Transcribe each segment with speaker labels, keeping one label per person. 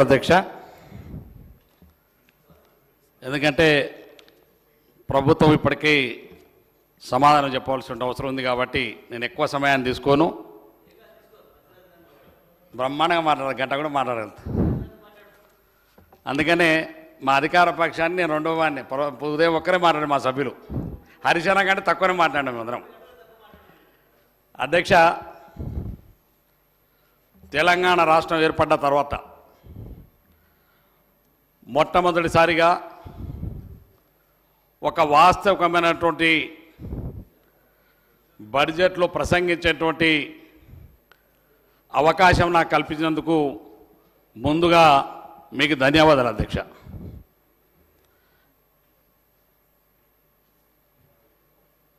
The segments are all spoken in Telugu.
Speaker 1: అధ్యక్ష, ఎందుకంటే ప్రభుత్వం ఇప్పటికీ సమాధానం చెప్పవలసిన అవసరం ఉంది కాబట్టి నేను ఎక్కువ సమయాన్ని తీసుకోను. బ్రహ్మాండంగా మాట్లాడాలి, గంట కూడా మాట్లాడగలుగుతా. అందుకనే మా అధికార పక్షాన్ని నేను రెండవ వాడిని ఉదయం ఒక్కరే మాట్లాడారు మా సభ్యులు. హరిశన కంటే తక్కువనే మాట్లాడాం మేమందరం. అధ్యక్ష, తెలంగాణ రాష్ట్రం ఏర్పడ్డ తర్వాత మొట్టమొదటిసారిగా ఒక వాస్తవికమైనటువంటి బడ్జెట్లో ప్రసంగించేటువంటి అవకాశం నాకు కల్పించినందుకు ముందుగా మీకు ధన్యవాదాలు అధ్యక్ష.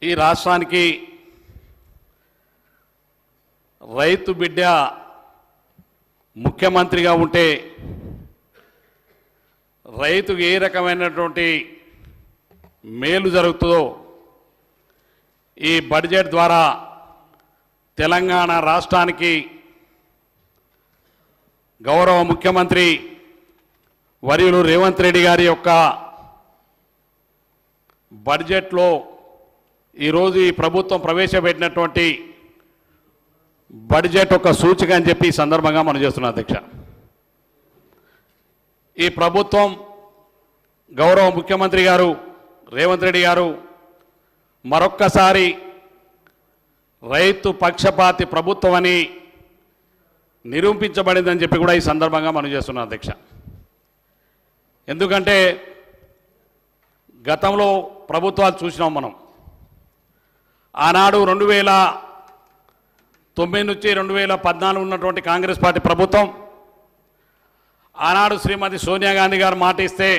Speaker 1: ఈ రాష్ట్రానికి రైతు బిడ్డ ముఖ్యమంత్రిగా ఉంటే రైతుకు ఏ రకమైనటువంటి మేలు జరుగుతుందో ఈ బడ్జెట్ ద్వారా తెలంగాణ రాష్ట్రానికి గౌరవ ముఖ్యమంత్రి వర్యులు రేవంత్ రెడ్డి గారి యొక్క బడ్జెట్లో ఈరోజు ఈ ప్రభుత్వం ప్రవేశపెట్టినటువంటి బడ్జెట్ ఒక సూచిక అని చెప్పి ఈ సందర్భంగా మనం చేస్తున్నాం అధ్యక్ష. ఈ ప్రభుత్వం గౌరవ ముఖ్యమంత్రి గారు రేవంత్ రెడ్డి గారు మరొక్కసారి రైతు పక్షపాతి ప్రభుత్వం అని నిరూపించబడిందని చెప్పి కూడా ఈ సందర్భంగా మనం చేస్తున్నాం అధ్యక్ష. ఎందుకంటే గతంలో ప్రభుత్వాలు చూసినాం మనం. ఆనాడు 2009 నుంచి 2014 ఉన్నటువంటి కాంగ్రెస్ పార్టీ ప్రభుత్వం ఆనాడు శ్రీమతి సోనియా గాంధీ గారు మాట ఇస్తే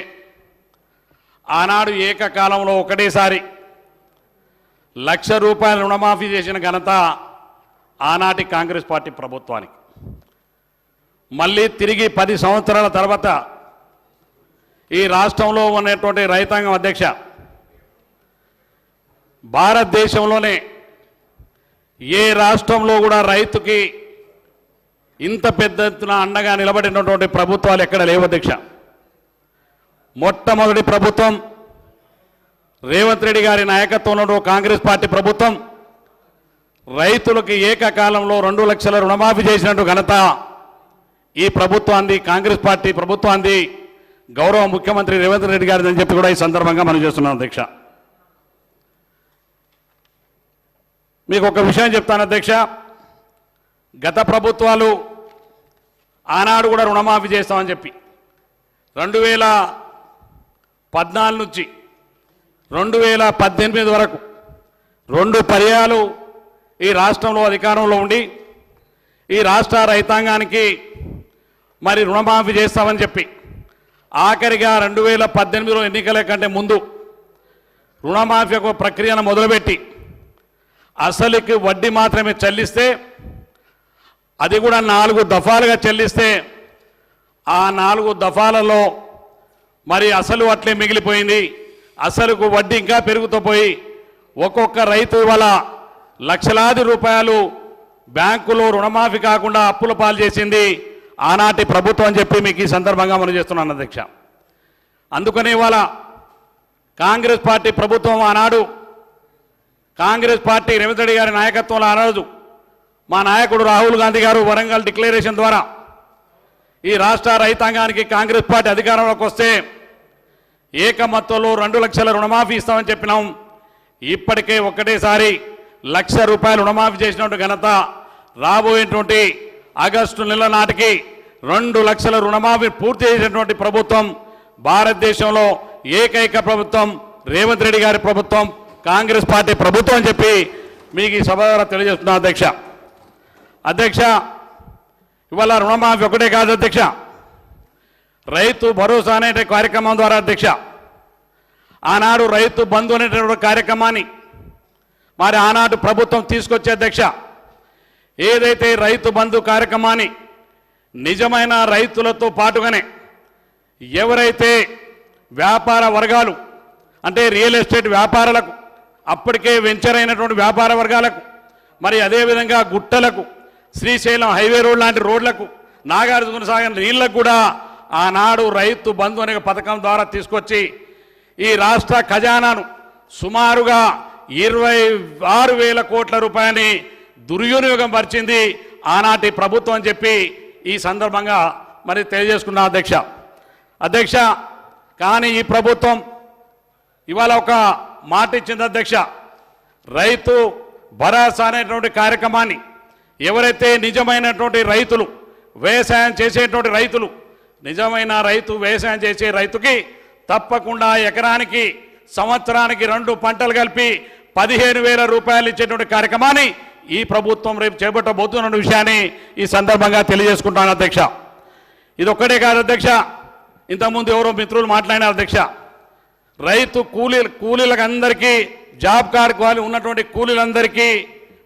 Speaker 1: ఆనాడు ఏకకాలంలో ఒకటేసారి ₹1,00,000 రుణమాఫీ చేసిన ఘనత ఆనాటి కాంగ్రెస్ పార్టీ ప్రభుత్వానికి. మళ్ళీ తిరిగి 10 సంవత్సరాల తర్వాత ఈ రాష్ట్రంలో ఉన్నటువంటి రైతాంగం అధ్యక్ష, భారతదేశంలోనే ఏ రాష్ట్రంలో కూడా రైతుకి ఇంత పెద్ద ఎత్తున అండగా నిలబడినటువంటి ప్రభుత్వాలు ఎక్కడ లేవు అధ్యక్ష. మొట్టమొదటి ప్రభుత్వం రేవంత్ రెడ్డి గారి నాయకత్వంలో కాంగ్రెస్ పార్టీ ప్రభుత్వం రైతులకి ఏకకాలంలో 2 లక్షల రుణమాఫీ చేసినట్టు ఘనత ఈ ప్రభుత్వాన్ని, కాంగ్రెస్ పార్టీ ప్రభుత్వాన్ని, గౌరవ ముఖ్యమంత్రి రేవంత్ రెడ్డి గారిని అని చెప్పి కూడా ఈ సందర్భంగా మనం చేస్తున్నాం అధ్యక్ష. మీకు ఒక విషయం చెప్తాను అధ్యక్ష. గత ప్రభుత్వాలు ఆనాడు కూడా రుణమాఫీ చేస్తామని చెప్పి 2014 నుంచి 2018 వరకు 2 పర్యాయాలు ఈ రాష్ట్రంలో అధికారంలో ఉండి ఈ రాష్ట్ర రైతాంగానికి మరి రుణమాఫీ చేస్తామని చెప్పి ఆఖరిగా 2018లో ఎన్నికల కంటే ముందు రుణమాఫీ ఒక ప్రక్రియను మొదలుపెట్టి అసలుకి వడ్డీ మాత్రమే చెల్లిస్తే, అది కూడా 4 దఫాలుగా చెల్లిస్తే ఆ 4 దఫాలలో మరి అసలు అట్లే మిగిలిపోయింది. అసలుకు వడ్డీ ఇంకా పెరుగుతూ పోయి ఒక్కొక్క రైతు వల్ల లక్షలాది రూపాయలు బ్యాంకులో రుణమాఫీ కాకుండా అప్పుల పాలు చేసింది ఆనాటి ప్రభుత్వం అని చెప్పి మీకు ఈ సందర్భంగా మనం చేస్తున్నాను అధ్యక్ష. అందుకనే ఇవాళ కాంగ్రెస్ పార్టీ ప్రభుత్వం ఆనాడు కాంగ్రెస్ పార్టీ రేవంత్ రెడ్డి గారి నాయకత్వంలో ఆనాడు మా నాయకుడు రాహుల్ గాంధీ గారు వరంగల్ డిక్లరేషన్ ద్వారా ఈ రాష్ట్ర రైతాంగానికి కాంగ్రెస్ పార్టీ అధికారంలోకి వస్తే ఏకమత్తులో 2 లక్షల రుణమాఫీ ఇస్తామని చెప్పినాం. ఇప్పటికే ఒకటేసారి ₹1,00,000 రుణమాఫీ చేసినట్టు ఘనత రాబోయేటువంటి ఆగస్టు నెల నాటికి 2 లక్షల రుణమాఫీ పూర్తి చేసినటువంటి ప్రభుత్వం భారతదేశంలో ఏకైక ప్రభుత్వం రేవంత్ రెడ్డి గారి ప్రభుత్వం, కాంగ్రెస్ పార్టీ ప్రభుత్వం అని చెప్పి మీకు ఈ సభ ద్వారా తెలియజేస్తున్నా అధ్యక్ష. అధ్యక్ష, ఇవాళ రుణమాఫీ ఒకటే కాదు అధ్యక్ష, రైతు భరోసా అనే కార్యక్రమం ద్వారా అధ్యక్ష ఆనాడు రైతు బంధు అనేటువంటి కార్యక్రమాన్ని మరి ఆనాడు ప్రభుత్వం తీసుకొచ్చే అధ్యక్ష. ఏదైతే రైతు బంధు కార్యక్రమాన్ని నిజమైన రైతులతో పాటుగానే ఎవరైతే వ్యాపార వర్గాలు అంటే రియల్ ఎస్టేట్ వ్యాపారులకు, అప్పటికే వెంచర్ అయినటువంటి వ్యాపార వర్గాలకు, మరి అదేవిధంగా గుట్టలకు, శ్రీశైలం హైవే రోడ్ లాంటి రోడ్లకు, నాగార్జున సాగర్ నీళ్లకు కూడా ఆనాడు రైతు బంధు అనే పథకం ద్వారా తీసుకొచ్చి ఈ రాష్ట్ర ఖజానాను సుమారుగా 26,000 కోట్ల రూపాయలని దుర్వినియోగం పరిచింది ఆనాటి ప్రభుత్వం అని చెప్పి ఈ సందర్భంగా మరి తెలియజేసుకున్నా అధ్యక్ష. కానీ ఈ ప్రభుత్వం ఇవాళ ఒక మాట ఇచ్చింది అధ్యక్ష. రైతు భరోసా అనేటువంటి కార్యక్రమాన్ని ఎవరైతే నిజమైనటువంటి రైతులు వ్యవసాయం చేసేటువంటి రైతులు నిజమైన రైతు వ్యవసాయం చేసే రైతుకి తప్పకుండా ఎకరానికి సంవత్సరానికి 2 పంటలు కలిపి 15,000 రూపాయలు ఇచ్చేటువంటి కార్యక్రమాన్ని ఈ ప్రభుత్వం రేపు చేపట్టబోతున్న విషయాన్ని ఈ సందర్భంగా తెలియజేసుకుంటాను అధ్యక్ష. ఇది ఒక్కటే కాదు అధ్యక్ష, ఇంతకుముందు ఎవరో మిత్రులు మాట్లాడినారు అధ్యక్ష. రైతు కూలీలకు అందరికీ జాబ్ కార్డు వాళ్ళు ఉన్నటువంటి కూలీలందరికీ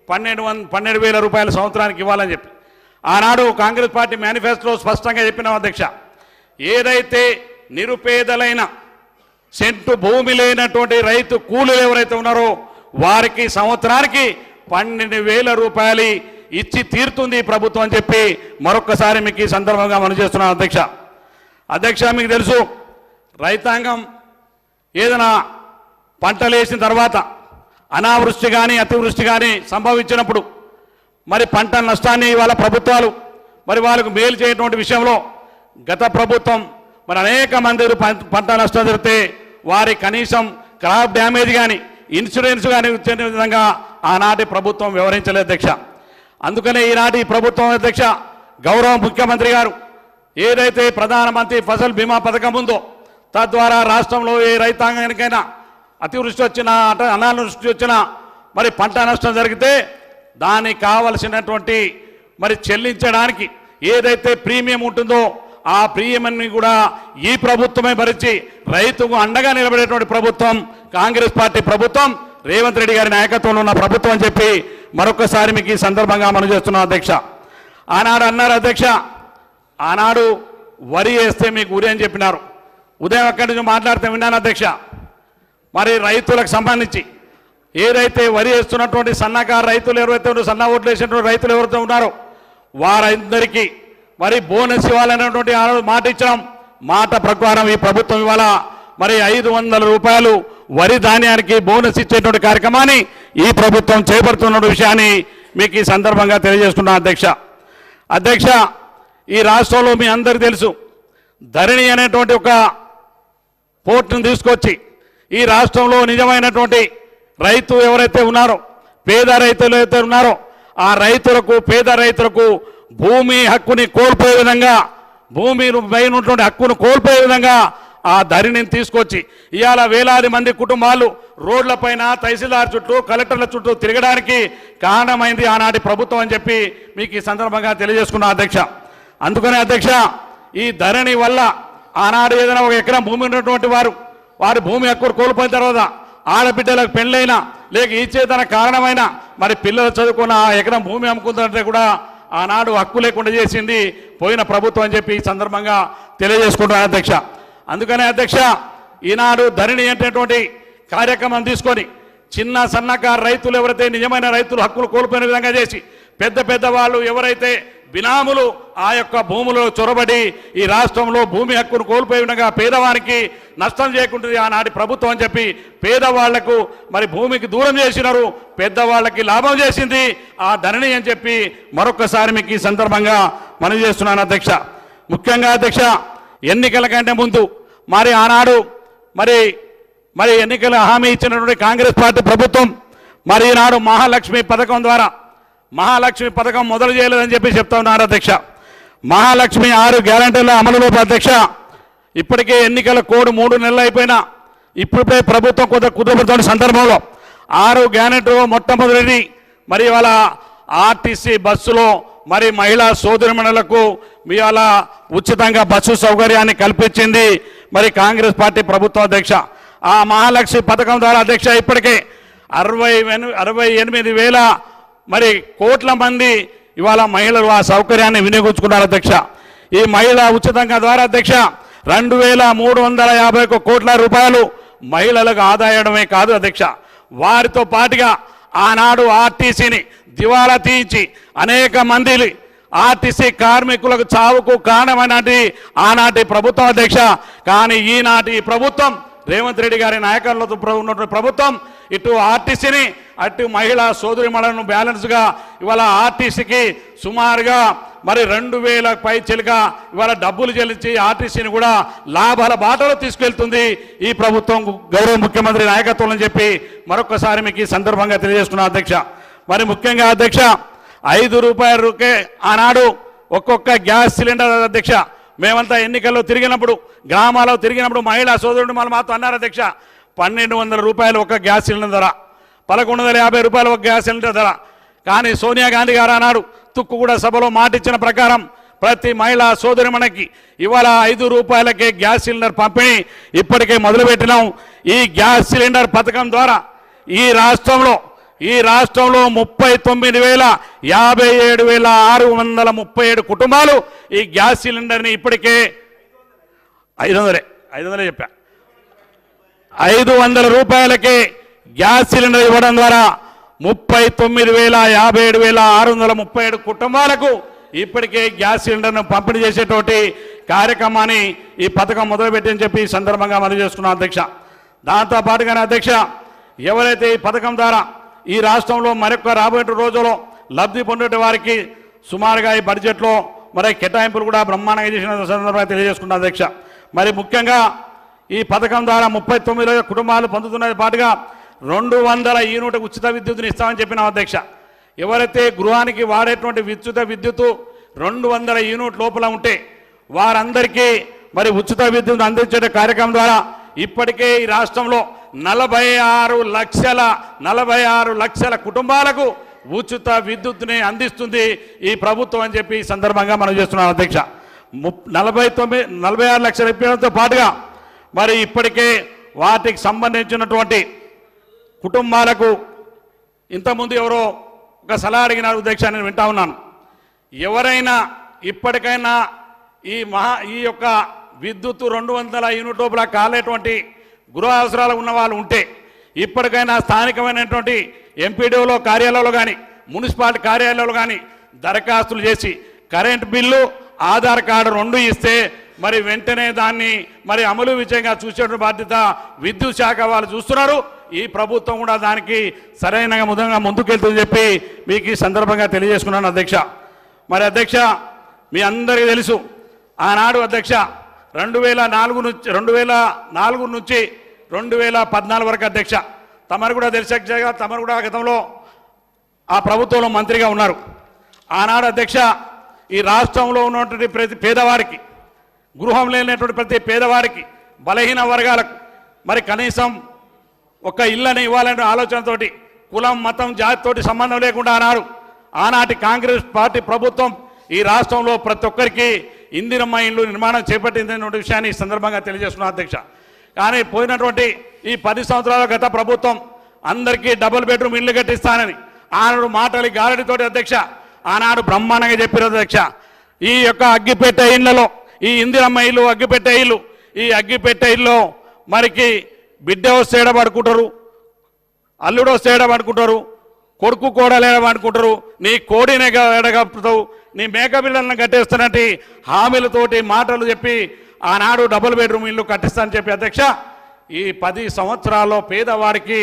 Speaker 1: 12,000 రూపాయల సంవత్సరానికి ఇవ్వాలని చెప్పి ఆనాడు కాంగ్రెస్ పార్టీ మేనిఫెస్టోలో స్పష్టంగా చెప్పినాం అధ్యక్ష. ఏదైతే నిరుపేదలైన సెంటు భూమి లేనటువంటి రైతు కూలీలు ఎవరైతే ఉన్నారో వారికి సంవత్సరానికి 12,000 రూపాయలు ఇచ్చి తీరుతుంది ప్రభుత్వం అని చెప్పి మరొకసారి మీకు ఈ సందర్భంగా మనం చేస్తున్నాం అధ్యక్ష. మీకు తెలుసు, రైతాంగం ఏదైనా పంటలు వేసిన తర్వాత అనావృష్టి కానీ అతివృష్టి కానీ సంభవించినప్పుడు మరి పంట నష్టాన్ని వాళ్ళ ప్రభుత్వాలు మరి వాళ్ళకు మేలు చేయటువంటి విషయంలో గత ప్రభుత్వం మరి అనేక మంది పంట నష్టం జరిగితే వారి కనీసం క్రాప్ డ్యామేజ్ కానీ ఇన్సూరెన్స్ కానీ వచ్చే విధంగా ఆనాటి ప్రభుత్వం వివరించలేదు అధ్యక్ష. అందుకనే ఈనాటి ప్రభుత్వం అధ్యక్ష గౌరవ ముఖ్యమంత్రి గారు ఏదైతే ప్రధానమంత్రి ఫసల్ బీమా పథకం ఉందో తద్వారా రాష్ట్రంలో ఏ రైతాంగానికైనా అతివృష్టి వచ్చినా అనావృష్టి వచ్చినా మరి పంట నష్టం జరిగితే దానికి కావలసినటువంటి మరి చెల్లించడానికి ఏదైతే ప్రీమియం ఉంటుందో ఆ ప్రీమియంని కూడా ఈ ప్రభుత్వమే భరించి రైతుకు అండగా నిలబడేటువంటి ప్రభుత్వం కాంగ్రెస్ పార్టీ ప్రభుత్వం, రేవంత్ రెడ్డి గారి నాయకత్వంలో ఉన్న ప్రభుత్వం అని చెప్పి మరొకసారి మీకు ఈ సందర్భంగా మనం చేస్తున్నాం అధ్యక్ష. ఆనాడు అన్నారు అధ్యక్ష, ఆనాడు వరి వేస్తే మీకు ఉరి అని చెప్పినారు. ఉదయం అక్కడి నుంచి మాట్లాడితే విన్నాను అధ్యక్ష. మరి రైతులకు సంబంధించి ఏదైతే వరి వేస్తున్నటువంటి సన్నకారు రైతులు ఎవరైతే ఉన్నారో, సన్న ఓట్లు వేసినటువంటి రైతులు ఎవరైతే ఉన్నారో వారందరికీ మరి బోనస్ ఇవ్వాలనేటువంటి మాట ఇచ్చాం. మాట ప్రకారం ఈ ప్రభుత్వం ఇవాళ మరి 500 రూపాయలు వరి ధాన్యానికి బోనస్ ఇచ్చేటువంటి కార్యక్రమాన్ని ఈ ప్రభుత్వం చేపడుతున్న విషయాన్ని మీకు ఈ సందర్భంగా తెలియజేసుకున్నాను అధ్యక్ష. ఈ రాష్ట్రంలో మీ అందరికీ తెలుసు, ధరణి అనేటువంటి ఒక పోర్టును తీసుకొచ్చి ఈ రాష్ట్రంలో నిజమైనటువంటి రైతు ఎవరైతే ఉన్నారో, పేద రైతులు అయితే ఉన్నారో ఆ రైతులకు, పేద రైతులకు భూమి హక్కుని కోల్పోయే విధంగా, భూమి పైన ఉన్నటువంటి హక్కును కోల్పోయే విధంగా ఆ ధరణిని తీసుకొచ్చి ఇవాళ వేలాది మంది కుటుంబాలు రోడ్లపైన తహసీల్దార్ చుట్టూ కలెక్టర్ల చుట్టూ తిరగడానికి కారణమైంది ఆనాటి ప్రభుత్వం అని చెప్పి మీకు ఈ సందర్భంగా తెలియజేసుకున్నా అధ్యక్ష. అందుకనే అధ్యక్ష, ఈ ధరణి వల్ల ఆనాడు ఏదైనా 1 ఎకరం భూమి ఉన్నటువంటి వారి భూమి హక్కును కోల్పోయిన తర్వాత ఆడబిడ్డలకు పెళ్ళైనా లేక ఇచ్చేతన కారణమైన మరి పిల్లలు చదువుకున్న ఆ ఎకరం భూమి అమ్ముకుందంటే కూడా ఆనాడు హక్కు లేకుండా చేసింది పోయిన ప్రభుత్వం అని చెప్పి ఈ సందర్భంగా తెలియజేసుకుంటున్నాను అధ్యక్ష. అందుకనే అధ్యక్ష, ఈనాడు ధరణి అనేటువంటి కార్యక్రమం తీసుకొని చిన్న సన్నకారు రైతులు ఎవరైతే నిజమైన రైతులు హక్కులు కోల్పోయిన విధంగా చేసి పెద్ద వాళ్ళు ఎవరైతే బినాములు ఆ యొక్క భూములో చొరబడి ఈ రాష్ట్రంలో భూమి హక్కును కోల్పోయే విధంగా పేదవానికి నష్టం చేయకుంటుంది ఆనాటి ప్రభుత్వం అని చెప్పి పేదవాళ్లకు మరి భూమికి దూరం చేసినారు, పెద్దవాళ్ళకి లాభం చేసింది ఆ ధరణి అని చెప్పి మరొకసారి మీకు ఈ సందర్భంగా మనవి చేస్తున్నాను అధ్యక్ష. ముఖ్యంగా అధ్యక్ష, ఎన్నికల కంటే ముందు మరి ఆనాడు మరి ఎన్నికల హామీ ఇచ్చినటువంటి కాంగ్రెస్ పార్టీ ప్రభుత్వం మరి ఈనాడు మహాలక్ష్మి పథకం ద్వారా మహాలక్ష్మి పథకం మొదలు చేయలేదని చెప్పి చెప్తా ఉన్నారు అధ్యక్ష. మహాలక్ష్మి 6 గ్యారంటీల అమలులో అధ్యక్ష ఇప్పటికే ఎన్నికల కోడ్ 3 నెలలు అయిపోయినా ఇప్పుడే ప్రభుత్వం కొంత కుదురుతున్న సందర్భంలో 6 గ్యారంటీలో మొట్టమొదటిది మరి వాళ్ళ ఆర్టీసీ బస్సులో మరి మహిళా సోదరిమణులకు ఇవాళ ఉచితంగా బస్సు సౌకర్యాన్ని కల్పించింది మరి కాంగ్రెస్ పార్టీ ప్రభుత్వం అధ్యక్ష. ఆ మహాలక్ష్మి పథకం ద్వారా అధ్యక్ష ఇప్పటికే 68,000 మరి కోట్ల మంది ఇవాళ మహిళలు ఆ సౌకర్యాన్ని వినియోగించుకున్నారు అధ్యక్ష. ఈ మహిళ ఉచితంగా ద్వారా అధ్యక్ష 2,351 కోట్ల రూపాయలు మహిళలకు ఆదాయమే కాదు అధ్యక్ష, వారితో పాటుగా ఆనాడు ఆర్టీసీని దివాలా తీయించి అనేక మంది ఆర్టీసీ కార్మికులకు చావుకు కారణమైనది ఆనాటి ప్రభుత్వం అధ్యక్ష. కానీ ఈనాటి ప్రభుత్వం రేవంత్ రెడ్డి గారి నాయకత్వంలో ఉన్నటువంటి ప్రభుత్వం ఇటు ఆర్టీసీని అటు మహిళా సోదరిమణులను బ్యాలెన్స్గా ఇవాళ ఆర్టీసీకి సుమారుగా మరి 2000 పైచిలుగా ఇవాళ డబ్బులు చెల్లించి ఆర్టీసీని కూడా లాభాల బాటలో తీసుకెళ్తుంది ఈ ప్రభుత్వం గౌరవ ముఖ్యమంత్రి నాయకత్వం అని చెప్పి మరొకసారి మీకు ఈ సందర్భంగా తెలియజేస్తున్నా అధ్యక్ష. మరి ముఖ్యంగా అధ్యక్ష ₹5 ఆనాడు ఒక్కొక్క గ్యాస్ సిలిండర్ అధ్యక్ష. మేమంతా ఎన్నికల్లో తిరిగినప్పుడు గ్రామాల్లో తిరిగినప్పుడు మహిళా సోదరుడు వాళ్ళు మాతో అన్నారు అధ్యక్ష, ₹1200 ఒక గ్యాస్ సిలిండర్ ధర, ₹1150 ఒక గ్యాస్ సిలిండర్ ధర. కానీ సోనియా గాంధీ గారు అన్నాడు తుక్కుగూడ సభలో మాట ఇచ్చిన ప్రకారం ప్రతి మహిళా సోదరిమణికి ఇవాళ ₹5కే గ్యాస్ సిలిండర్ పంపిణీ ఇప్పటికే మొదలుపెట్టినాం. ఈ గ్యాస్ సిలిండర్ పథకం ద్వారా ఈ రాష్ట్రంలో 39,57,637 కుటుంబాలు ఈ గ్యాస్ సిలిండర్ని ఇప్పటికే 500 చెప్పా ₹500కే గ్యాస్ సిలిండర్ ఇవ్వడం ద్వారా 39,57,637 కుటుంబాలకు ఇప్పటికే గ్యాస్ సిలిండర్ను పంపిణీ చేసేటువంటి కార్యక్రమాన్ని ఈ పథకం మొదలుపెట్టని చెప్పి ఈ సందర్భంగా మనం చేసుకున్నాం అధ్యక్ష. దాంతో పాటుగానే అధ్యక్ష ఎవరైతే ఈ పథకం ద్వారా ఈ రాష్ట్రంలో మరొక రాబోయే రోజుల్లో లబ్ధి పొందే వారికి సుమారుగా ఈ బడ్జెట్లో మరి కేటాయింపులు కూడా బ్రహ్మాండంగా చేసిన సందర్భంగా తెలియజేసుకున్నాం అధ్యక్ష. మరి ముఖ్యంగా ఈ పథకం ద్వారా 39 కుటుంబాలు పొందుతున్నది పాటుగా 200 యూనిట్ ఉచిత విద్యుత్తుని ఇస్తామని చెప్పినాం అధ్యక్ష. ఎవరైతే గృహానికి వాడేటువంటి ఉచిత విద్యుత్తు 200 యూనిట్ లోపల ఉంటే వారందరికీ మరి ఉచిత విద్యుత్ అందించే కార్యక్రమం ద్వారా ఇప్పటికే ఈ రాష్ట్రంలో 46 లక్షల కుటుంబాలకు ఉచిత విద్యుత్తుని అందిస్తుంది ఈ ప్రభుత్వం అని చెప్పి ఈ సందర్భంగా మనం చేస్తున్నాం అధ్యక్ష. 46 లక్షల ఇప్పటితో పాటుగా మరి ఇప్పటికే వాటికి సంబంధించినటువంటి కుటుంబాలకు ఇంతకుముందు ఎవరో ఒక సలహా అడిగినారు అధ్యక్ష, నేను వింటా ఉన్నాను. ఎవరైనా ఇప్పటికైనా ఈ యొక్క విద్యుత్తు 200 యూనిట్ లోపల కాలేటువంటి గృహ అవసరాలు ఉన్న వాళ్ళు ఉంటే ఇప్పటికైనా స్థానికమైనటువంటి ఎంపీడీఓలో కార్యాలయంలో కానీ మున్సిపాలిటీ కార్యాలయంలో కానీ దరఖాస్తులు చేసి కరెంట్ బిల్లు ఆధార్ కార్డు 2 ఇస్తే మరి వెంటనే దాన్ని మరి అమలు విజయంగా చూసేటువంటి బాధ్యత విద్యుత్ శాఖ వాళ్ళు చూస్తున్నారు. ఈ ప్రభుత్వం కూడా దానికి సరైన విధంగా ముందుకెళ్తుందని చెప్పి మీకు ఈ సందర్భంగా తెలియజేసుకున్నాను అధ్యక్ష. మరి అధ్యక్ష మీ అందరికీ తెలుసు ఆనాడు అధ్యక్ష 2004 నుంచి 2014 వరకు అధ్యక్ష తమరు కూడా తెలుసు తమరు కూడా గతంలో ఆ ప్రభుత్వంలో మంత్రిగా ఉన్నారు. ఆనాడు అధ్యక్ష ఈ రాష్ట్రంలో ఉన్నటువంటి ప్రతి పేదవారికి గృహం లేనటువంటి ప్రతి పేదవారికి బలహీన వర్గాలకు మరి కనీసం ఒక ఇళ్ళని ఇవ్వాలనే ఆలోచనతోటి కులం మతం జాతితోటి సంబంధం లేకుండా ఆనాటి కాంగ్రెస్ పార్టీ ప్రభుత్వం ఈ రాష్ట్రంలో ప్రతి ఒక్కరికి ఇందిరమ్మ ఇళ్ళు నిర్మాణం చేపట్టిందనే విషయాన్ని ఈ సందర్భంగా తెలియజేస్తున్నా అధ్యక్ష. కానీ పోయినటువంటి ఈ 10 సంవత్సరాల గత ప్రభుత్వం అందరికీ డబుల్ బెడ్రూమ్ ఇళ్ళు కట్టిస్తానని ఆనాడు మాటలి గారడితోటి అధ్యక్ష ఆనాడు బ్రహ్మాండంగా చెప్పారు అధ్యక్ష. ఈ యొక్క అగ్గిపెట్టె ఇళ్లలో ఈ ఇందిరమ్మ ఇల్లు అగ్గిపెట్టె ఇల్లు ఈ అగ్గిపెట్టె ఇల్లు మరికి బిడ్డ వస్తే ఏడబడుకుంటారు, అల్లుడు వస్తే ఏడబడుకుంటారు, కొడుకు కోడలు ఏడబడుకుంటారు, నీ కోడినే ఏడగలుపుతావు, నీ మేక బిడ్డలను కట్టేస్తున్నట్టు హామీలతోటి మాటలు చెప్పి ఆనాడు డబుల్ బెడ్రూమ్ ఇల్లు కట్టిస్తానని చెప్పి అధ్యక్ష ఈ 10 సంవత్సరాల్లో పేదవాడికి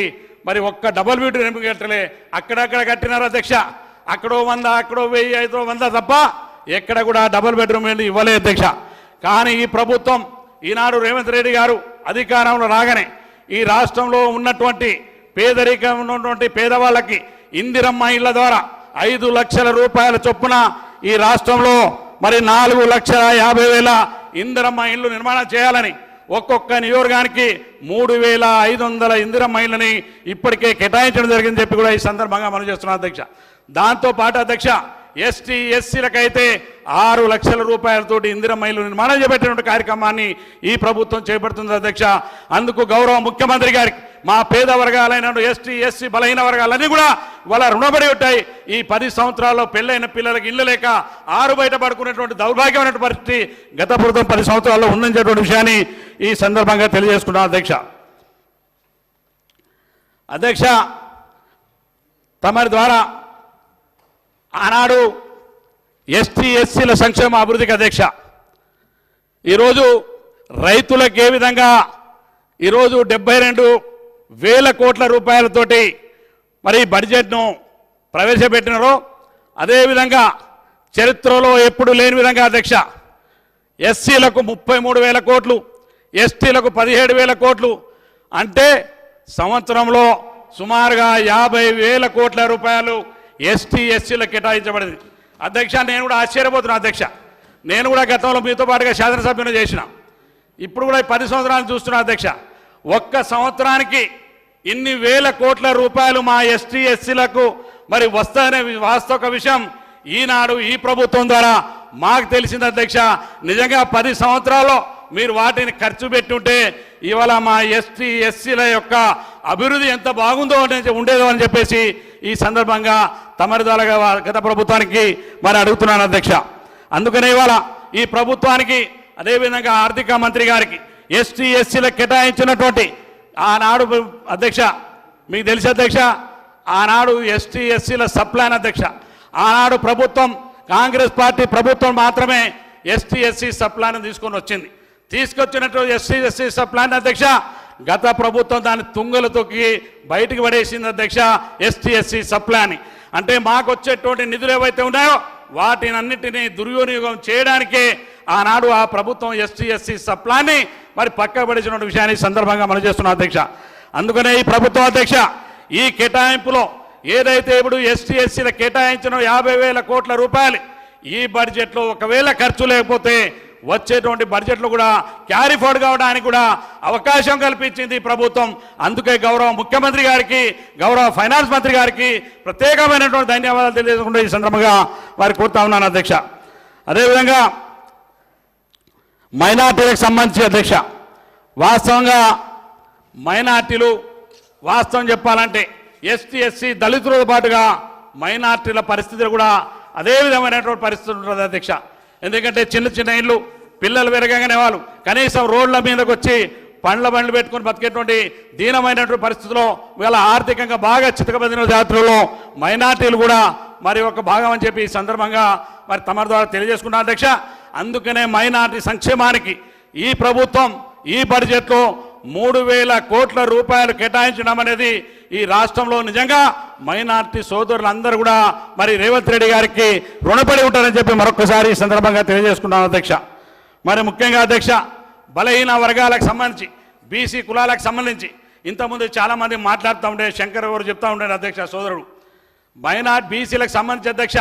Speaker 1: మరి ఒక్క డబుల్ బెడ్రూమ్ కట్టలే, అక్కడక్కడ కట్టినారు అధ్యక్ష. అక్కడో 100 అక్కడో 1000 ఐదో 100 తప్ప ఎక్కడ కూడా డబుల్ బెడ్రూమ్ ఇల్లు ఇవ్వలేదు అధ్యక్ష. కానీ ఈ ప్రభుత్వం ఈనాడు రేవంత్ రెడ్డి గారు అధికారంలో రాగానే ఈ రాష్ట్రంలో ఉన్నటువంటి పేదరికం ఉన్నటువంటి పేదవాళ్ళకి ఇందిరమ్మ ఇళ్ల ద్వారా 5 లక్షల రూపాయల చొప్పున ఈ రాష్ట్రంలో మరి 4,50,000 ఇందిరమ్మ ఇళ్ళు నిర్మాణం చేయాలని ఒక్కొక్క నియోజకవర్గానికి 3,500 ఇందిరమ్మ ఇళ్ళని ఇప్పటికే కేటాయించడం జరిగిందని చెప్పి కూడా ఈ సందర్భంగా మనం చేస్తున్నాం అధ్యక్ష. దాంతోపాటు అధ్యక్ష ఎస్టీ ఎస్సీలకైతే 6 లక్షల రూపాయలతోటి ఇందిరమ్మ ఇల్లు నిర్మాణం చేపట్టినటువంటి కార్యక్రమాన్ని ఈ ప్రభుత్వం చేపడుతుంది అధ్యక్ష. అందుకు గౌరవ ముఖ్యమంత్రి గారికి మా పేద వర్గాలైన ఎస్టీ ఎస్సీ బలహీన వర్గాలన్నీ కూడా వాళ్ళ రుణపడి ఉంటాయి. ఈ 10 సంవత్సరాల్లో పెళ్ళైన పిల్లలకి ఇల్లు లేక ఆరు బయట పడుకునేటువంటి దౌర్భాగ్యమైన పరిస్థితి గత ప్రభుత్వం 10 సంవత్సరాల్లో ఉందనేటువంటి విషయాన్ని ఈ సందర్భంగా తెలియజేసుకున్నాను అధ్యక్ష. అధ్యక్ష తమరి ద్వారా ఆనాడు ఎస్టీ ఎస్సీల సంక్షేమ అభివృద్ధికి అధ్యక్ష, ఈరోజు రైతులకు ఏ విధంగా ఈరోజు 72,000 కోట్ల రూపాయలతోటి మరి బడ్జెట్ను ప్రవేశపెట్టినారో అదేవిధంగా చరిత్రలో ఎప్పుడు లేని విధంగా అధ్యక్ష ఎస్సీలకు 33,000 కోట్లు, ఎస్టీలకు 17,000 కోట్లు, అంటే సంవత్సరంలో సుమారుగా 50,000 కోట్ల రూపాయలు ఎస్టీ ఎస్సీలకు కేటాయించబడింది. అధ్యక్ష, నేను కూడా ఆశ్చర్యపోతున్నా అధ్యక్ష. నేను కూడా గతంలో మీతో పాటుగా శాసనసభ్యుని చేసిన, ఇప్పుడు కూడా 10 సంవత్సరాలు చూస్తున్నా అధ్యక్ష. ఒక్క సంవత్సరానికి ఇన్ని వేల కోట్ల రూపాయలు మా ఎస్టీ ఎస్సీలకు మరి వస్తాయనే వాస్తవ విషయం ఈనాడు ఈ ప్రభుత్వం ద్వారా మాకు తెలిసింది అధ్యక్ష. నిజంగా 10 సంవత్సరాల్లో మీరు వాటిని ఖర్చు పెట్టుంటే ఇవాళ మా ఎస్టీ ఎస్సీల యొక్క అభివృద్ధి ఎంత బాగుందో ఉండేదో అని చెప్పేసి ఈ సందర్భంగా తమరి ద్వారా గత ప్రభుత్వానికి మరి అడుగుతున్నాను అధ్యక్ష. అందుకనే ఇవాళ ఈ ప్రభుత్వానికి అదేవిధంగా ఆర్థిక మంత్రి గారికి ఎస్టీ ఎస్సీలకు కేటాయించినటువంటి ఆనాడు అధ్యక్ష మీకు తెలుసు అధ్యక్ష, ఆనాడు ఎస్టీ ఎస్సీల సప్లాన్ అధ్యక్ష, ఆనాడు ప్రభుత్వం కాంగ్రెస్ పార్టీ ప్రభుత్వం మాత్రమే ఎస్టీ ఎస్సీ సప్లాన్ తీసుకొని వచ్చింది. తీసుకొచ్చినట్టు ఎస్టీ ఎస్సీ సప్లాన్ అధ్యక్ష గత ప్రభుత్వం దాన్ని తుంగలు తొక్కి బయటికి పడేసింది అధ్యక్ష. ఎస్టీ ఎస్సీ సప్లాన్ అంటే మాకు వచ్చేటువంటి నిధులు ఏవైతే ఉన్నాయో వాటిని అన్నింటినీ దుర్వినియోగం చేయడానికే ఆనాడు ఆ ప్రభుత్వం ఎస్టీ ఎస్సీ సప్లాన్ని మరి పక్క పడేసిన విషయాన్ని సందర్భంగా మనం చేస్తున్నాం అధ్యక్ష. అందుకనే ఈ ప్రభుత్వం అధ్యక్ష ఈ కేటాయింపులో ఏదైతే ఇప్పుడు ఎస్టీ ఎస్సీల కేటాయించిన 50,000 కోట్ల రూపాయలు ఈ బడ్జెట్లో ఒకవేళ ఖర్చు లేకపోతే వచ్చేటువంటి బడ్జెట్లో కూడా క్యారీ ఫార్వర్డ్ కావడానికి కూడా అవకాశం కల్పించింది ఈ ప్రభుత్వం. అందుకే గౌరవ ముఖ్యమంత్రి గారికి, గౌరవ ఫైనాన్స్ మంత్రి గారికి ప్రత్యేకమైనటువంటి ధన్యవాదాలు తెలియజేసుకుంటూ ఈ సందర్భంగా వారికి కోరుతా ఉన్నాను అధ్యక్ష. అదేవిధంగా మైనార్టీలకు సంబంధించి అధ్యక్ష, వాస్తవంగా మైనార్టీలు వాస్తవం చెప్పాలంటే ఎస్టీ ఎస్సీ దళితులతో పాటుగా మైనార్టీల పరిస్థితులు కూడా అదే విధమైనటువంటి పరిస్థితులు ఉంటుంది అధ్యక్ష. ఎందుకంటే చిన్న చిన్న ఇళ్ళు పిల్లలు పెరగగానే వాళ్ళు కనీసం రోడ్ల మీదకి వచ్చి బండ్లు పెట్టుకొని బతికేటువంటి దీనమైనటువంటి పరిస్థితుల్లో వీళ్ళ ఆర్థికంగా బాగా చితకబదిన జాతులలో మైనార్టీలు కూడా మరి ఒక భాగం అని చెప్పి ఈ సందర్భంగా మరి తమ ద్వారా తెలియజేసుకున్నాను అధ్యక్ష. అందుకనే మైనార్టీ సంక్షేమానికి ఈ ప్రభుత్వం ఈ బడ్జెట్లో 3,000 కోట్ల రూపాయలు కేటాయించడం అనేది ఈ రాష్ట్రంలో నిజంగా మైనార్టీ సోదరులందరూ కూడా మరి రేవంత్ రెడ్డి గారికి రుణపడి ఉంటారని చెప్పి మరొకసారి ఈ సందర్భంగా తెలియజేసుకున్నాను అధ్యక్ష. మరి ముఖ్యంగా అధ్యక్ష బలహీన వర్గాలకు సంబంధించి బీసీ కులాలకు సంబంధించి ఇంతకుముందు చాలామంది మాట్లాడుతూ ఉండే శంకర్ గారు చెప్తూ ఉండే అధ్యక్ష సోదరుడు మైనార్టీ బీసీలకు సంబంధించి అధ్యక్ష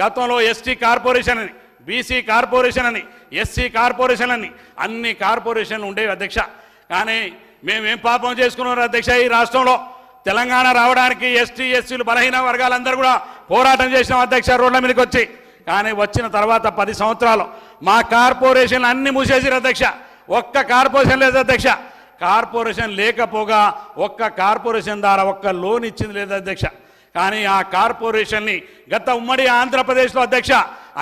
Speaker 1: గతంలో ఎస్టీ కార్పొరేషన్ అని, బీసీ కార్పొరేషన్ అని, ఎస్సీ కార్పొరేషన్ అని అన్ని కార్పొరేషన్లు ఉండేవి అధ్యక్ష. కానీ మేమేం పాపం చేసుకున్నారు అధ్యక్ష, ఈ రాష్ట్రంలో తెలంగాణ రావడానికి ఎస్టీ ఎస్సీలు బలహీన వర్గాలందరూ కూడా పోరాటం చేసినాం అధ్యక్ష రోడ్ల మీదకి వచ్చి. కానీ వచ్చిన తర్వాత 10 సంవత్సరాలు మా కార్పొరేషన్లు అన్ని మూసేసారు అధ్యక్ష. ఒక్క కార్పొరేషన్ లేదు అధ్యక్ష. కార్పొరేషన్ లేకపోగా ఒక్క కార్పొరేషన్ ద్వారా ఒక్క లోన్ ఇచ్చింది లేదు అధ్యక్ష. కానీ ఆ కార్పొరేషన్ని గత ఉమ్మడి ఆంధ్రప్రదేశ్లో అధ్యక్ష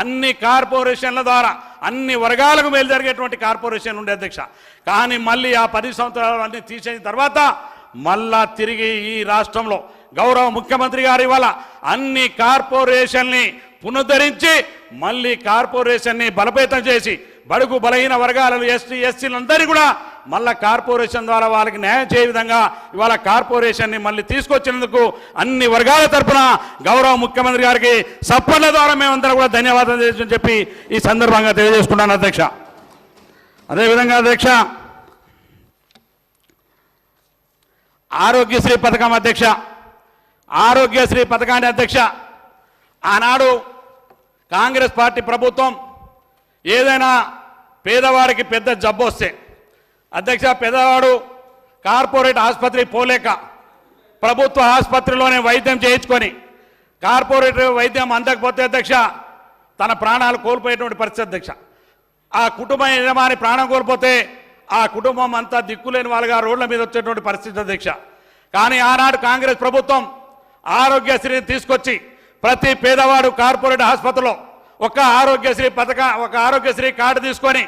Speaker 1: అన్ని కార్పొరేషన్ల ద్వారా అన్ని వర్గాలకు మేలు జరిగేటువంటి కార్పొరేషన్ ఉండే అధ్యక్ష. కానీ మళ్ళీ ఆ 10 సంవత్సరాలు అన్ని తీసేసిన తర్వాత మళ్ళా తిరిగి ఈ రాష్ట్రంలో గౌరవ ముఖ్యమంత్రి గారి వల్ల అన్ని కార్పొరేషన్ని పునరుద్ధరించి మళ్ళీ కార్పొరేషన్ని బలోపేతం చేసి బడుగు బలహీన వర్గాలను ఎస్టీ ఎస్సీలందరినీ కూడా మళ్ళా కార్పొరేషన్ ద్వారా వాళ్ళకి న్యాయం చేయ విధంగా ఇవాళ కార్పొరేషన్ని మళ్ళీ తీసుకొచ్చినందుకు అన్ని వర్గాల తరఫున గౌరవ ముఖ్యమంత్రి గారికి సప్పట్ల ద్వారా మేమందరం కూడా ధన్యవాదాలు చేసి చెప్పి ఈ సందర్భంగా తెలియజేసుకున్నాను అధ్యక్ష. అదేవిధంగా అధ్యక్ష ఆరోగ్యశ్రీ పథకం అధ్యక్ష, ఆరోగ్యశ్రీ పథకాన్ని అధ్యక్ష ఆనాడు కాంగ్రెస్ పార్టీ ప్రభుత్వం ఏదైనా పేదవాడికి పెద్ద జబ్బు వస్తే అధ్యక్ష పేదవాడు కార్పొరేట్ ఆసుపత్రి పోలేక ప్రభుత్వ ఆసుపత్రిలోనే వైద్యం చేయించుకొని కార్పొరేట్ వైద్యం అందకపోతే అధ్యక్ష తన ప్రాణాలు కోల్పోయేటువంటి పరిస్థితి అధ్యక్ష. ఆ కుటుంబ యజమాని ప్రాణం కోల్పోతే ఆ కుటుంబం అంతా దిక్కులేని వాళ్ళగా రోడ్ల మీద వచ్చేటువంటి పరిస్థితి అధ్యక్ష. కానీ ఆనాడు కాంగ్రెస్ ప్రభుత్వం ఆరోగ్యశ్రీని తీసుకొచ్చి ప్రతి పేదవాడు కార్పొరేట్ ఆసుపత్రిలో ఒక ఆరోగ్యశ్రీ కార్డు తీసుకొని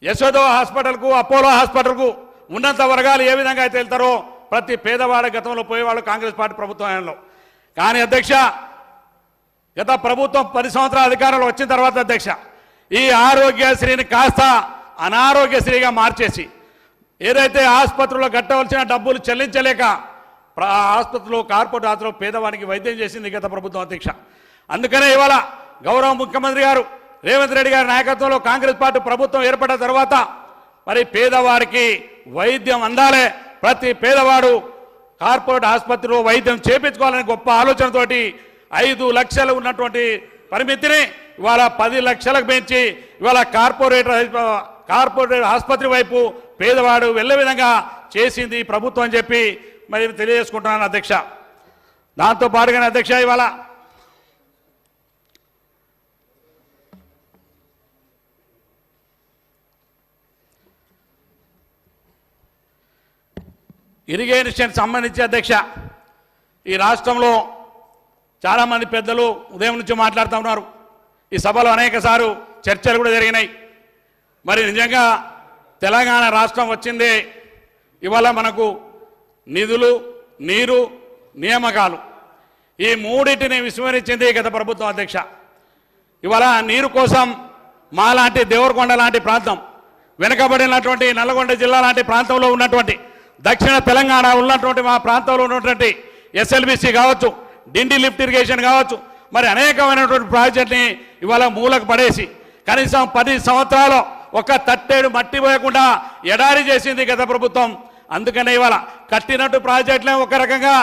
Speaker 1: యశోదో హాస్పిటల్కు అపోలో హాస్పిటల్కు ఉన్నత వర్గాలు ఏ విధంగా అయితే వెళ్తారో ప్రతి పేదవాడ గతంలో పోయేవాళ్ళు కాంగ్రెస్ పార్టీ ప్రభుత్వంలో. కానీ అధ్యక్ష గత ప్రభుత్వం 10 సంవత్సరాల అధికారంలో వచ్చిన తర్వాత అధ్యక్ష ఈ ఆరోగ్యశ్రీని కాస్త అనారోగ్యశ్రీగా మార్చేసి ఏదైతే ఆసుపత్రుల్లో కట్టవలసిన డబ్బులు చెల్లించలేక ఆసుపత్రులు కార్పొరేట్ ఆసుపత్రులు పేదవానికి వైద్యం చేసింది గత ప్రభుత్వం అధ్యక్ష. అందుకనే ఇవాళ గౌరవ ముఖ్యమంత్రి గారు రేవంత్ రెడ్డి గారి నాయకత్వంలో కాంగ్రెస్ పార్టీ ప్రభుత్వం ఏర్పడిన తర్వాత మరి పేదవాడికి వైద్యం అందాలే, ప్రతి పేదవాడు కార్పొరేట్ ఆసుపత్రిలో వైద్యం చేయించుకోవాలని గొప్ప ఆలోచనతోటి 5 లక్షలు ఉన్నటువంటి పరిమితిని ఇవాళ 10 లక్షలకు పెంచి ఇవాళ కార్పొరేట్ ఆసుపత్రి వైపు పేదవాడు వెళ్ళే విధంగా చేసింది ప్రభుత్వం అని చెప్పి మరి తెలియజేసుకుంటున్నాను అధ్యక్ష. దాంతో పాటుగానే అధ్యక్ష ఇవాళ ఇరిగేషన్ సంబంధించి అధ్యక్ష ఈ రాష్ట్రంలో చాలామంది పెద్దలు ఉదయం నుంచి మాట్లాడుతూ ఉన్నారు. ఈ సభలో అనేకసార్లు చర్చలు కూడా జరిగినాయి. మరి నిజంగా తెలంగాణ రాష్ట్రం వచ్చిందే ఇవాళ మనకు నిధులు, నీరు, నియామకాలు ఈ మూడింటిని విస్మరించింది గత ప్రభుత్వం అధ్యక్ష. ఇవాళ నీరు కోసం మాలాంటి దేవరకొండ లాంటి ప్రాంతం, వెనుకబడినటువంటి నల్గొండ జిల్లా లాంటి ప్రాంతంలో ఉన్నటువంటి దక్షిణ తెలంగాణ ఉన్నటువంటి మా ప్రాంతంలో ఉన్నటువంటి ఎస్ఎల్బిసి కావచ్చు, డిండి లిఫ్ట్ ఇరిగేషన్ కావచ్చు, మరి అనేకమైనటువంటి ప్రాజెక్ట్ని ఇవాళ మూలకు పడేసి కనీసం 10 సంవత్సరాలు ఒక తట్టేడు మట్టి పోయకుండా ఎడారి చేసింది గత ప్రభుత్వం. అందుకనే ఇవాళ కట్టినట్టు ప్రాజెక్టులే ఒక రకంగా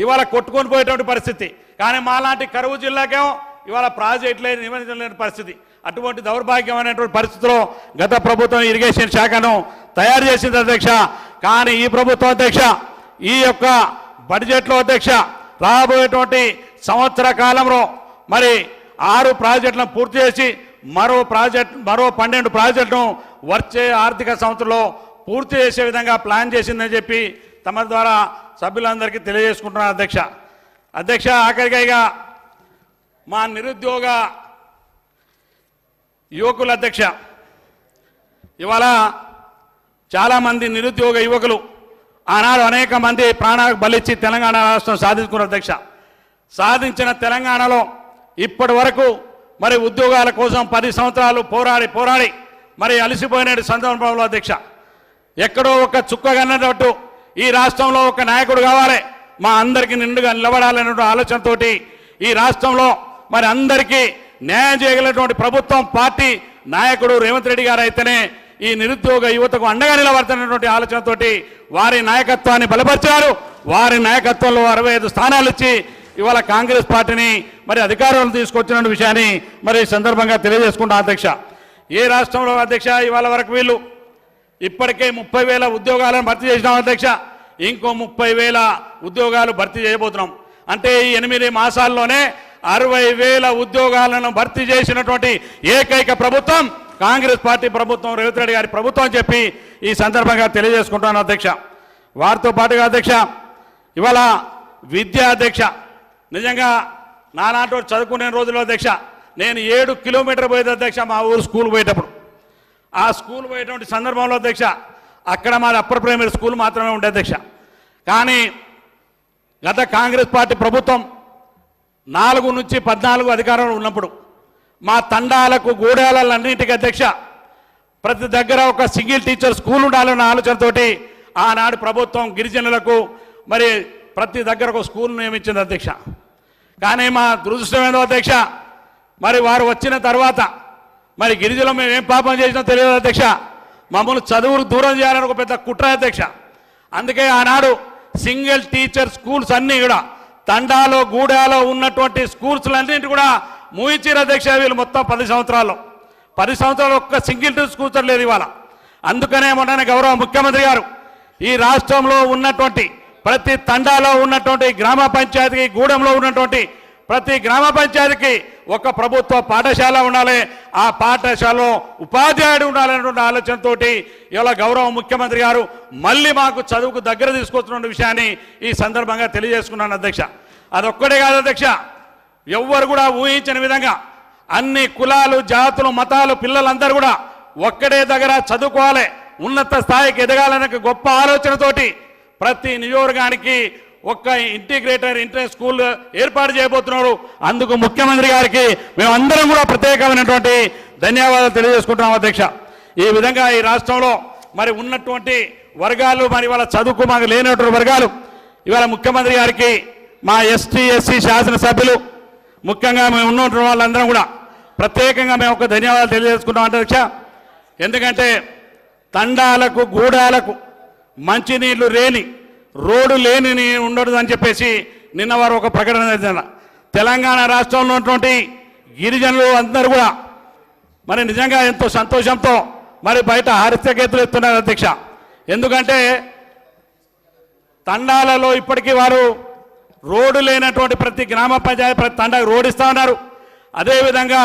Speaker 1: ఇవాళ కొట్టుకొని పోయేటువంటి పరిస్థితి, కానీ మాలాంటి కరువు జిల్లాకేమో ఇవాళ ప్రాజెక్టులే నిర్వహించలేని పరిస్థితి. అటువంటి దౌర్భాగ్యమైనటువంటి పరిస్థితిలో గత ప్రభుత్వం ఇరిగేషన్ శాఖను తయారు చేసింది అధ్యక్ష. కానీ ఈ ప్రభుత్వం అధ్యక్ష ఈ యొక్క బడ్జెట్లో అధ్యక్ష రాబోయేటువంటి సంవత్సర కాలంలో మరి 6 ప్రాజెక్టులను పూర్తి చేసి మరో 12 ప్రాజెక్టును వచ్చే ఆర్థిక సంవత్సరంలో పూర్తి చేసే విధంగా ప్లాన్ చేసిందని చెప్పి తమ ద్వారా సభ్యులందరికీ తెలియజేసుకుంటున్నారు అధ్యక్ష. అధ్యక్ష ఆఖరిగా ఇక మా నిరుద్యోగ యువకుల అధ్యక్ష ఇవాళ చాలామంది నిరుద్యోగ యువకులు ఆనాడు అనేక మంది ప్రాణాలకు బలిచ్చి తెలంగాణ రాష్ట్రం సాధించుకున్న అధ్యక్ష. సాధించిన తెలంగాణలో ఇప్పటి వరకు మరి ఉద్యోగాల కోసం 10 సంవత్సరాలు పోరాడి మరి అలసిపోయిన సందర్భంలో అధ్యక్ష ఎక్కడో ఒక చుక్కగన్నట్టు ఈ రాష్ట్రంలో ఒక నాయకుడు కావాలి, మా అందరికీ నిండుగా నిలబడాలనే ఆలోచనతోటి ఈ రాష్ట్రంలో మరి అందరికీ న్యాయం చేయగలిగినటువంటి ప్రభుత్వం పార్టీ నాయకుడు రేవంత్ రెడ్డి గారు అయితేనే ఈ నిరుద్యోగ యువతకు అండగా నిలబడుతున్నటువంటి ఆలోచనతోటి వారి నాయకత్వాన్ని బలపరిచారు. వారి నాయకత్వంలో 65 స్థానాలు ఇచ్చి ఇవాళ కాంగ్రెస్ పార్టీని మరి అధికారంలో తీసుకొచ్చిన విషయాన్ని మరి ఈ సందర్భంగా తెలియజేసుకుంటాం అధ్యక్ష. ఏ రాష్ట్రంలో అధ్యక్ష ఇవాళ వరకు వీళ్ళు ఇప్పటికే 30,000 ఉద్యోగాలను భర్తీ చేసినాం అధ్యక్ష. ఇంకో 30,000 ఉద్యోగాలు భర్తీ చేయబోతున్నాం. అంటే ఈ 8 మాసాల్లోనే 60,000 ఉద్యోగాలను భర్తీ చేసినటువంటి ఏకైక ప్రభుత్వం కాంగ్రెస్ పార్టీ ప్రభుత్వం, రేవంత్ రెడ్డి గారి ప్రభుత్వం అని చెప్పి ఈ సందర్భంగా తెలియజేసుకుంటాను అధ్యక్ష. వారితో పాటుగా అధ్యక్ష ఇవాళ విద్యా అధ్యక్ష నిజంగా నానాటో చదువుకునే రోజుల్లో అధ్యక్ష నేను 7 కిలోమీటర్ పోయేది అధ్యక్ష మా ఊరు స్కూల్ పోయేటప్పుడు. ఆ స్కూల్ పోయేటువంటి సందర్భంలో అధ్యక్ష అక్కడ మాది అప్పర్ ప్రైమరీ స్కూల్ మాత్రమే ఉండే అధ్యక్ష. కానీ గత కాంగ్రెస్ పార్టీ ప్రభుత్వం 4 నుంచి 14 అధికారంలో ఉన్నప్పుడు మా తండాలకు గూడాలన్నింటికి అధ్యక్ష ప్రతి దగ్గర ఒక సింగిల్ టీచర్ స్కూల్ ఉండాలన్న ఆలోచనతోటి ఆనాడు ప్రభుత్వం గిరిజనులకు మరి ప్రతి దగ్గర ఒక స్కూల్ నియమించింది అధ్యక్ష. కానీ మా దురదృష్టం ఏందో అధ్యక్ష మరి వారు వచ్చిన తర్వాత మరి గిరిజనులు మేము ఏం పాపం చేసినా తెలియదు అధ్యక్ష, మమ్మల్ని చదువులు దూరం చేయాలని ఒక పెద్ద కుట్ర అధ్యక్ష. అందుకే ఆనాడు సింగిల్ టీచర్ స్కూల్స్ అన్నీ కూడా తండాలో గూడాలో ఉన్నటువంటి స్కూల్స్లన్నింటి కూడా మూయించారు అధ్యక్ష. వీళ్ళు మొత్తం 10 సంవత్సరాలు ఒక్క సింగిల్ టీచర్ స్కూల్స్ లేదు ఇవాళ. అందుకనే మొన్న గౌరవ ముఖ్యమంత్రి గారు ఈ రాష్ట్రంలో ఉన్నటువంటి ప్రతి తండాలో ఉన్నటువంటి గ్రామ పంచాయతీకి, గూడెంలో ఉన్నటువంటి ప్రతి గ్రామ పంచాయతీకి ఒక ప్రభుత్వ పాఠశాల ఉండాలి, ఆ పాఠశాలలో ఉపాధ్యాయుడు ఉండాలనేటువంటి ఆలోచనతోటి ఇవాళ గౌరవ ముఖ్యమంత్రి గారు మళ్ళీ మాకు చదువుకు దగ్గర తీసుకొస్తున్న విషయాన్ని ఈ సందర్భంగా తెలియజేసుకున్నాను అధ్యక్ష. అదొక్కడే కాదు అధ్యక్ష, ఎవ్వరు కూడా ఊహించని విధంగా అన్ని కులాలు, జాతులు, మతాలు పిల్లలందరూ కూడా ఒక్కడే దగ్గర చదువుకోవాలి, ఉన్నత స్థాయికి ఎదగాలనే గొప్ప ఆలోచనతోటి ప్రతి నియోజకవర్గానికి ఒక్క ఇంటిగ్రేటెడ్ ఇంటర్ స్కూల్ ఏర్పాటు చేయబోతున్నారు. అందుకు ముఖ్యమంత్రి గారికి మేమందరం కూడా ప్రత్యేకమైనటువంటి ధన్యవాదాలు తెలియజేసుకుంటున్నాం అధ్యక్ష. ఈ విధంగా ఈ రాష్ట్రంలో మరి ఉన్నటువంటి వర్గాలు మరి వాళ్ళ చదువుకు మాకు లేనటువంటి వర్గాలు ఇవాళ ముఖ్యమంత్రి గారికి మా ఎస్టీ ఎస్సీ శాసనసభ్యులు ముఖ్యంగా మేము ఉన్నటువంటి వాళ్ళందరం కూడా ప్రత్యేకంగా మేము ఒక ధన్యవాదాలు తెలియజేసుకుంటాం అధ్యక్ష. ఎందుకంటే తండాలకు గూడాలకు మంచినీళ్లు లేని రోడ్డు లేని ఉండదు అని చెప్పేసి నిన్న వారు ఒక ప్రకటన చేశారు. తెలంగాణ రాష్ట్రంలో ఉన్నటువంటి గిరిజనులు అందరూ కూడా మరి నిజంగా ఎంతో సంతోషంతో మరి బయట హరితకేతులు ఎత్తున్నారు అధ్యక్ష. ఎందుకంటే తండాలలో ఇప్పటికీ వారు రోడ్డు లేనటువంటి ప్రతి గ్రామ పంచాయతీ ప్రతి తండాకు రోడ్ ఇస్తా ఉన్నారు. అదేవిధంగా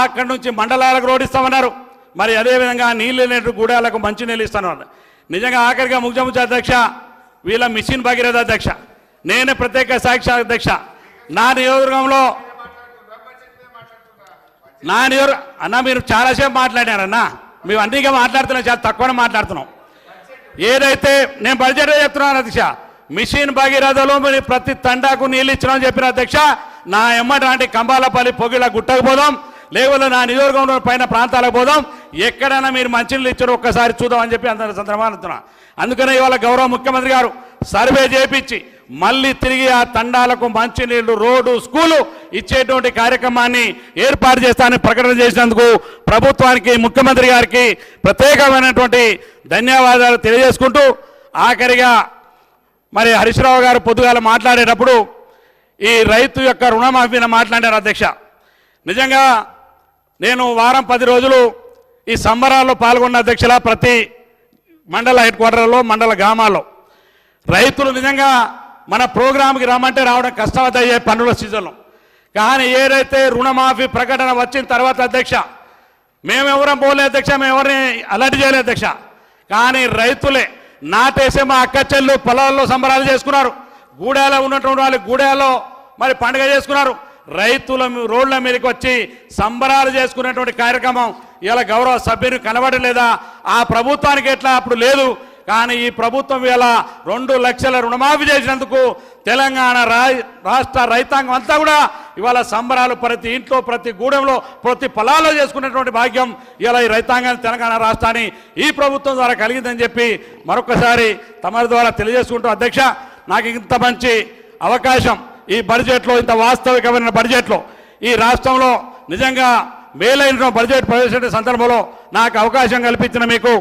Speaker 1: అక్కడి నుంచి మండలాలకు రోడ్ ఇస్తామన్నారు. మరి అదేవిధంగా నీళ్ళు లేనటువంటి గూడాలకు మంచి నీళ్ళు ఇస్తాను. నిజంగా ఆఖరిగా ముఖ్యమంత్రి అధ్యక్ష వీళ్ళ మిషన్ భగీరథ అధ్యక్ష నేనే ప్రత్యేక సాక్షి అధ్యక్ష. నా నియోజకవర్గంలో అన్న మీరు చాలాసేపు మాట్లాడారన్నా, మేము అన్నిగా మాట్లాడుతున్నాం, చాలా తక్కువనే మాట్లాడుతున్నాం. ఏదైతే నేను బడ్జెట్ చెప్తున్నాను అధ్యక్ష, మిషన్ భగీరథలో మీరు ప్రతి తండాకు నీళ్ళు ఇచ్చినామని చెప్పిన అధ్యక్ష. నా ఎమ్మటి కంబాలపల్లి పొగిల గుట్టకు పోదాం, లేకపోతే నా నియోజకవర్గంలో పైన ప్రాంతాలకు పోదాం, ఎక్కడైనా మీరు మంచినీళ్ళు ఇచ్చారో ఒక్కసారి చూద్దాం అని చెప్పి అందరి సందర్భాలు అంటున్నా. అందుకనే ఇవాళ గౌరవ ముఖ్యమంత్రి గారు సర్వే చేయించి మళ్ళీ తిరిగి ఆ తండాలకు మంచినీళ్లు రోడ్డు స్కూలు ఇచ్చేటువంటి కార్యక్రమాన్ని ఏర్పాటు చేస్తానని ప్రకటన చేసినందుకు ప్రభుత్వానికి ముఖ్యమంత్రి గారికి ప్రత్యేకమైనటువంటి ధన్యవాదాలు తెలియజేసుకుంటూ ఆఖరిగా మరి హరీష్ రావు గారు పొద్దుగాల మాట్లాడేటప్పుడు ఈ రైతు యొక్క రుణమాఫీని మాట్లాడారు అధ్యక్ష. నిజంగా నేను వారం 10 రోజులు ఈ సంబరాల్లో పాల్గొన్న అధ్యక్షుల ప్రతి మండల హెడ్ క్వార్టర్లో మండల గ్రామాల్లో రైతులు నిజంగా మన ప్రోగ్రాంకి రమ్మంటే రావడం కష్టమయ్యే పన్నుల సీజన్లో. కానీ ఏదైతే రుణమాఫీ ప్రకటన వచ్చిన తర్వాత అధ్యక్ష మేమెవరం పోలే అధ్యక్ష, మేము ఎవరిని అలర్ట్ చేయలేదు అధ్యక్ష. కానీ రైతులే నాటేసే మా అక్క చెల్లు పొలాల్లో సంబరాలు చేసుకున్నారు, గూడాలో ఉన్నటువంటి వాళ్ళు గూడాలో మరి పండుగ చేసుకున్నారు. రైతుల రోడ్ల మీదకి వచ్చి సంబరాలు చేసుకునేటువంటి కార్యక్రమం ఇలా గౌరవ సభ్యులు కనబడలేదా? ఆ ప్రభుత్వానికి ఎట్లా అప్పుడు లేదు. కానీ ఈ ప్రభుత్వం ఇలా 2 లక్షల రుణమాఫీ చేసినందుకు తెలంగాణ రాష్ట్ర రైతాంగం అంతా కూడా ఇవాళ సంబరాలు ప్రతి ఇంట్లో ప్రతి గూడెంలో ప్రతి పొలాల్లో చేసుకునేటువంటి భాగ్యం ఇలా ఈ రైతాంగాన్ని తెలంగాణ రాష్ట్రాన్ని ఈ ప్రభుత్వం ద్వారా కలిగిందని చెప్పి మరొకసారి తమరి ద్వారా తెలియజేసుకుంటూ అధ్యక్ష, నాకు ఇంత మంచి అవకాశం ఈ బడ్జెట్లో, ఇంత వాస్తవికమైన బడ్జెట్లో ఈ రాష్ట్రంలో నిజంగా మేలైన బడ్జెట్ ప్రవేశించే సందర్భంలో నాకు అవకాశం కల్పించిన మీకు